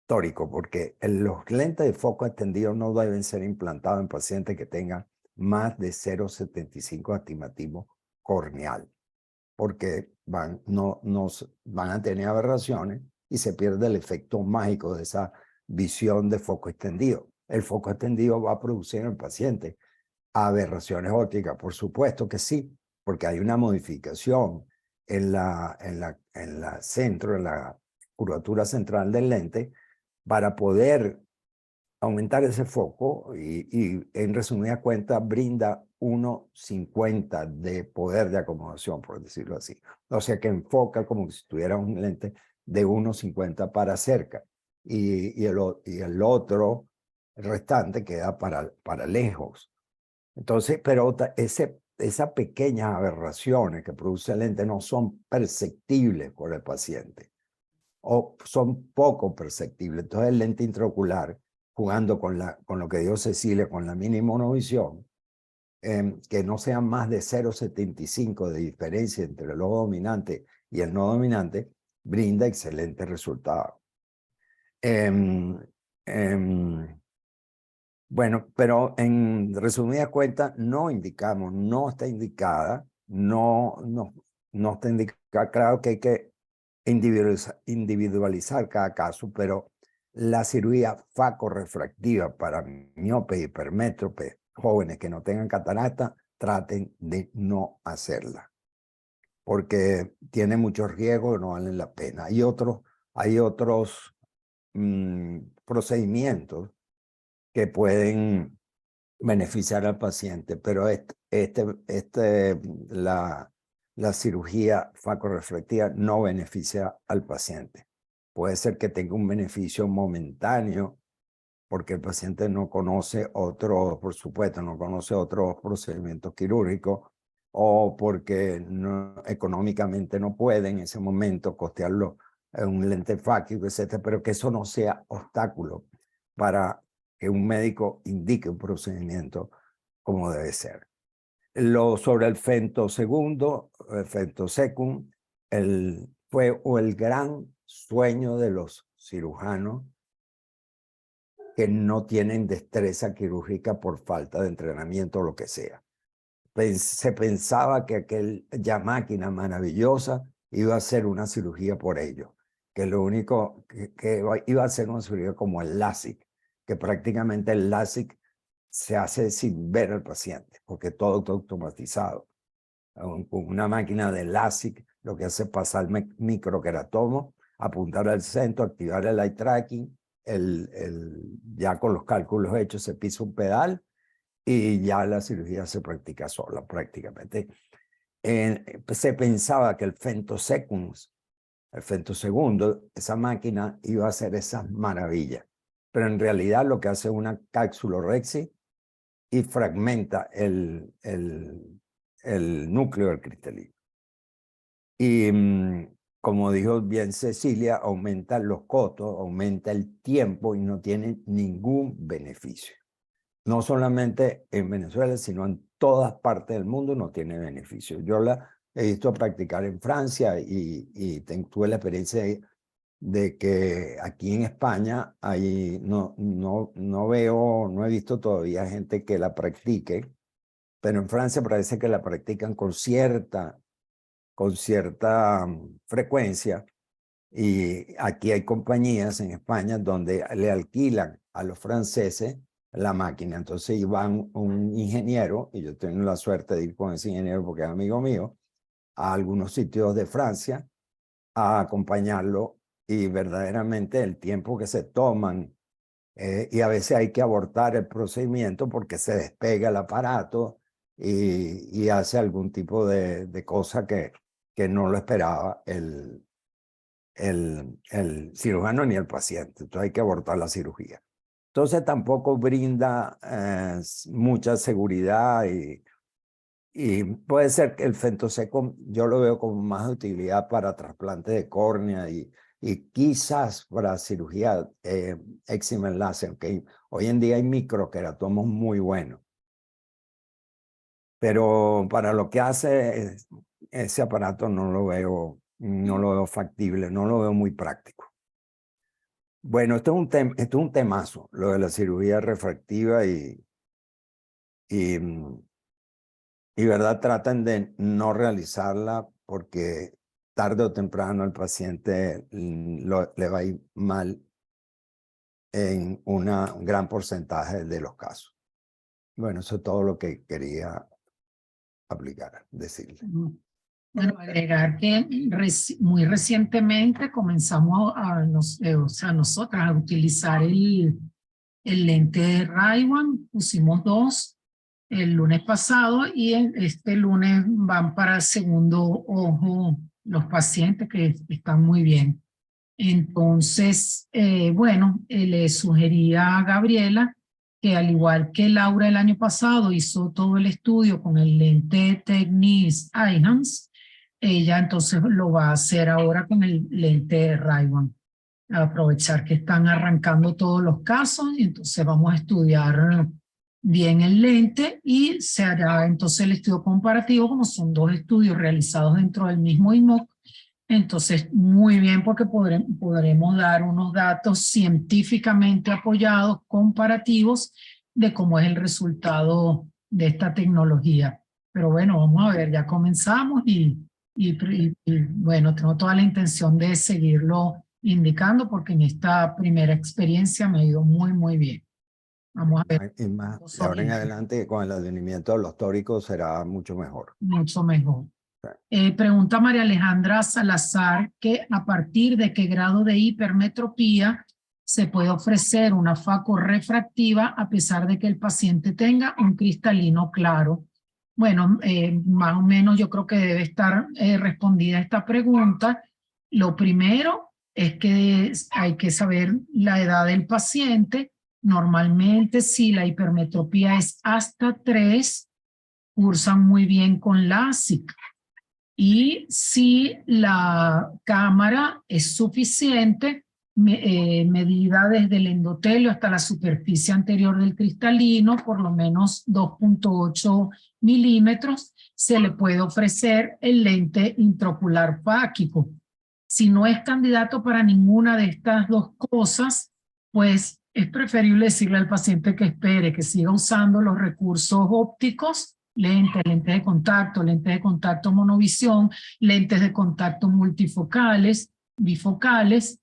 [SPEAKER 3] tórico, porque los lentes de foco extendido no deben ser implantados en pacientes que tengan más de 0,75 astigmatismo corneal, porque van a tener aberraciones y se pierde el efecto mágico de esa visión de foco extendido. El foco extendido va a producir en el paciente aberraciones ópticas, por supuesto que sí, porque hay una modificación en la curvatura central del lente para poder aumentar ese foco y en resumida cuenta brinda 1,50 de poder de acomodación, por decirlo así. O sea que enfoca como si tuviera un lente de 1,50 para cerca y el otro restante queda para lejos. Entonces, pero esas pequeñas aberraciones que produce el lente no son perceptibles por el paciente o son poco perceptibles. Entonces el lente intraocular, jugando con lo que dio Cecilia, con la mini monovisión, que no sean más de 0,75 de diferencia entre el ojo dominante y el no dominante, brinda excelente resultado. Bueno, pero en resumida cuenta, no indicamos, no está indicada, no está indicada. Claro que hay que individualizar cada caso, pero la cirugía facorrefractiva para miopes y hipermétropes jóvenes que no tengan catarata, traten de no hacerla, porque tiene muchos riesgos que no valen la pena. Hay otros procedimientos que pueden beneficiar al paciente, pero la cirugía facorrefractiva no beneficia al paciente. Puede ser que tenga un beneficio momentáneo porque el paciente no conoce por supuesto, no conoce otros procedimientos quirúrgicos o porque económicamente no puede en ese momento costearlo en un lente fáquico, etcétera, pero que eso no sea obstáculo para que un médico indique un procedimiento como debe ser. Sobre el femtosegundo, el femtosecum, fue el gran sueño de los cirujanos que no tienen destreza quirúrgica por falta de entrenamiento o lo que sea. Se pensaba que aquella máquina maravillosa iba a hacer una cirugía por ellos, que lo único que iba a ser una cirugía como el LASIK, que prácticamente el LASIK se hace sin ver al paciente, porque todo está automatizado. Con una máquina de LASIK, lo que hace es pasar el microqueratomo, apuntar al centro, activar el eye tracking, ya con los cálculos hechos se pisa un pedal y ya la cirugía se practica sola prácticamente. Se pensaba que el femtosecum, el femtosegundo, esa máquina iba a hacer esas maravillas, pero en realidad lo que hace es una cápsulorexia y fragmenta el núcleo del cristalino. Y como dijo bien Cecilia, aumenta los costos, aumenta el tiempo y no tiene ningún beneficio. No solamente en Venezuela, sino en todas partes del mundo no tiene beneficio. Yo la he visto practicar en Francia y tuve la experiencia de que aquí en España no he visto todavía gente que la practique, pero en Francia parece que la practican con cierta frecuencia, y aquí hay compañías en España donde le alquilan a los franceses la máquina. Entonces iban un ingeniero, y yo tengo la suerte de ir con ese ingeniero porque es amigo mío, a algunos sitios de Francia a acompañarlo, y verdaderamente el tiempo que se toman, y a veces hay que abortar el procedimiento porque se despega el aparato y hace algún tipo de cosa que no lo esperaba el cirujano ni el paciente. Entonces hay que abortar la cirugía. Entonces tampoco brinda mucha seguridad y puede ser que el femtosecum yo lo veo como más de utilidad para trasplante de córnea y quizás para cirugía eczema en láser, que hoy en día hay microqueratomos muy buenos. Pero para lo que hace ese aparato no lo veo factible, no lo veo muy práctico. Bueno, esto es un temazo, lo de la cirugía refractiva y, mm, y verdad, traten de no realizarla porque tarde o temprano el paciente le va a ir mal en un gran porcentaje de los casos. Bueno, eso es todo lo que quería aplicar, decirle.
[SPEAKER 2] Bueno, agregar que muy recientemente comenzamos o sea, nosotras a utilizar el lente de Ray-Ban, pusimos 2 el lunes pasado y este lunes van para el segundo ojo los pacientes que están muy bien. Entonces, bueno, le sugería a Gabriela que al igual que Laura el año pasado hizo todo el estudio con el lente Tecnis Eyhance, ella entonces lo va a hacer ahora con el lente Ray-Ban. Aprovechar que están arrancando todos los casos y entonces vamos a estudiar bien el lente y se hará entonces el estudio comparativo, como son 2 estudios realizados dentro del mismo IMOC. Entonces, muy bien, porque podremos dar unos datos científicamente apoyados, comparativos, de cómo es el resultado de esta tecnología. Pero bueno, vamos a ver, ya comenzamos y bueno, tengo toda la intención de seguirlo indicando porque en esta primera experiencia me ha ido muy, muy bien. Vamos a ver.
[SPEAKER 3] Y más, de ahora en adelante, con el advenimiento de los tóricos será mucho mejor.
[SPEAKER 2] Mucho mejor. Pregunta María Alejandra Salazar que a partir de qué grado de hipermetropía se puede ofrecer una facorrefractiva a pesar de que el paciente tenga un cristalino claro. Bueno, más o menos yo creo que debe estar respondida esta pregunta. Lo primero es que hay que saber la edad del paciente. Normalmente si la hipermetropía es hasta 3, cursan muy bien con LASIK. Y si la cámara es suficiente, medida desde el endotelio hasta la superficie anterior del cristalino, por lo menos 2.8 milímetros, se le puede ofrecer el lente intraocular fáquico. Si no es candidato para ninguna de estas 2 cosas, pues es preferible decirle al paciente que espere, que siga usando los recursos ópticos, lentes de contacto monovisión, lentes de contacto multifocales, bifocales,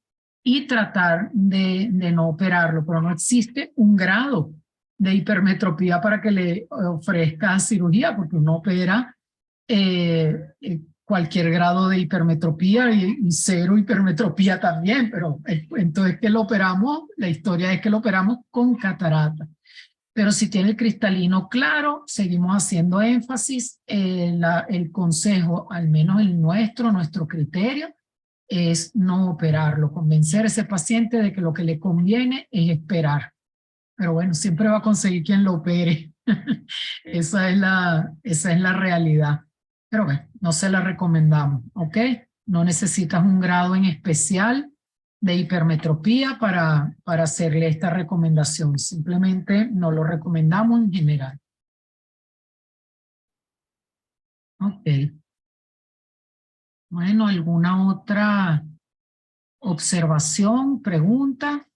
[SPEAKER 2] y tratar de no operarlo, pero no existe un grado de hipermetropía para que le ofrezca cirugía, porque uno opera cualquier grado de hipermetropía y 0 hipermetropía también, pero entonces que lo operamos, la historia es que lo operamos con catarata. Pero si tiene el cristalino claro, seguimos haciendo énfasis. El consejo, al menos el nuestro criterio, es no operarlo, convencer a ese paciente de que lo que le conviene es esperar. Pero bueno, siempre va a conseguir quien lo opere. esa es la realidad. Pero bueno, no se la recomendamos, ¿ok? No necesitas un grado en especial de hipermetropía para hacerle esta recomendación. Simplemente no lo recomendamos en general. Ok. Bueno, ¿alguna otra observación, pregunta?